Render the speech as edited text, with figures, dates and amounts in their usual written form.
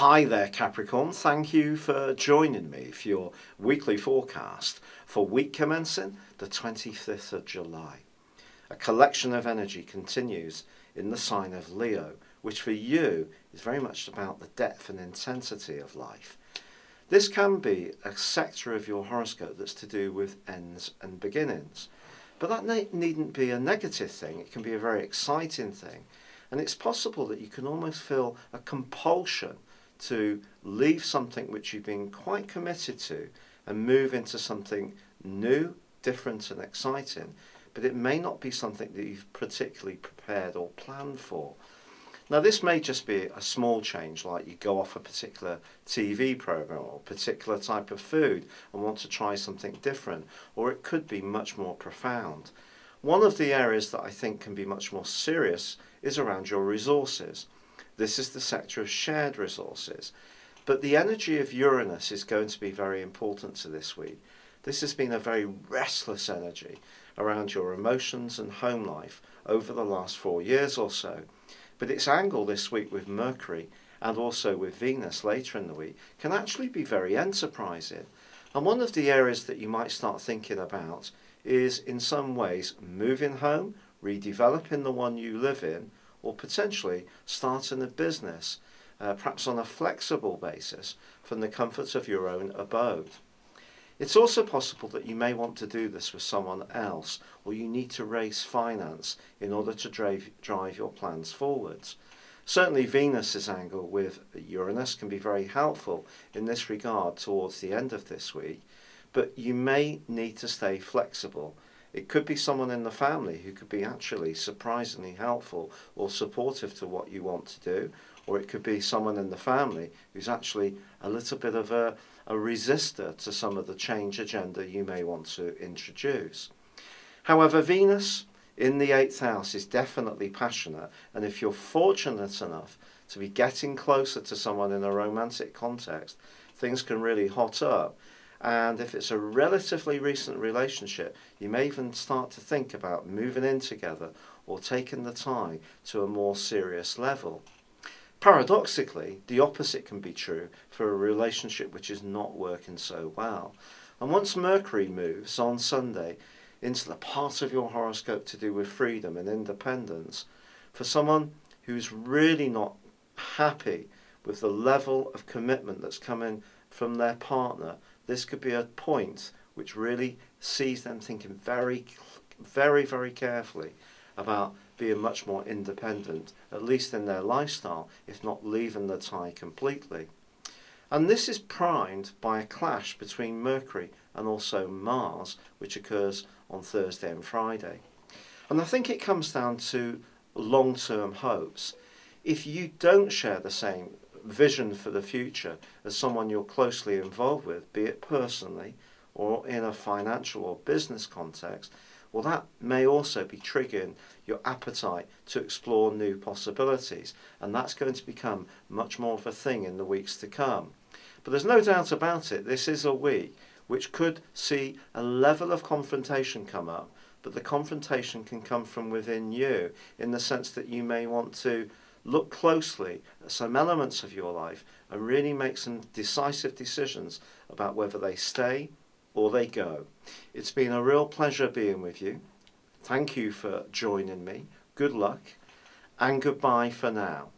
Hi there, Capricorn. Thank you for joining me for your weekly forecast for week commencing the 25th of July. A collection of energy continues in the sign of Leo, which for you is very much about the depth and intensity of life. This can be a sector of your horoscope that's to do with ends and beginnings. But that needn't be a negative thing. It can be a very exciting thing. And it's possible that you can almost feel a compulsion to leave something which you've been quite committed to and move into something new, different and exciting, but it may not be something that you've particularly prepared or planned for. Now this may just be a small change, like you go off a particular TV program or a particular type of food and want to try something different, or it could be much more profound. One of the areas that I think can be much more serious is around your resources. This is the sector of shared resources. But the energy of Uranus is going to be very important to this week. This has been a very restless energy around your emotions and home life over the last 4 years or so. But its angle this week with Mercury and also with Venus later in the week can actually be very enterprising. And one of the areas that you might start thinking about is in some ways moving home, redeveloping the one you live in, or potentially starting a business, perhaps on a flexible basis from the comfort of your own abode. It's also possible that you may want to do this with someone else, or you need to raise finance in order to drive your plans forwards. Certainly Venus's angle with Uranus can be very helpful in this regard towards the end of this week, but you may need to stay flexible. It could be someone in the family who could be actually surprisingly helpful or supportive to what you want to do, or it could be someone in the family who's actually a little bit of a resistor to some of the change agenda you may want to introduce. However, Venus in the 8th house is definitely passionate, and if you're fortunate enough to be getting closer to someone in a romantic context, things can really hot up. And if it's a relatively recent relationship, you may even start to think about moving in together or taking the tie to a more serious level. Paradoxically, the opposite can be true for a relationship which is not working so well. And once Mercury moves on Sunday into the part of your horoscope to do with freedom and independence, for someone who's really not happy with the level of commitment that's coming from their partner, this could be a point which really sees them thinking very carefully about being much more independent, at least in their lifestyle, if not leaving the tie completely. And this is primed by a clash between Mercury and also Mars, which occurs on Thursday and Friday. And I think it comes down to long-term hopes. If you don't share the same vision for the future as someone you're closely involved with, be it personally or in a financial or business context, well, that may also be triggering your appetite to explore new possibilities, and that's going to become much more of a thing in the weeks to come. But there's no doubt about it, this is a week which could see a level of confrontation come up, but the confrontation can come from within you, in the sense that you may want to look closely at some elements of your life and really make some decisive decisions about whether they stay or they go. It's been a real pleasure being with you. Thank you for joining me. Good luck and goodbye for now.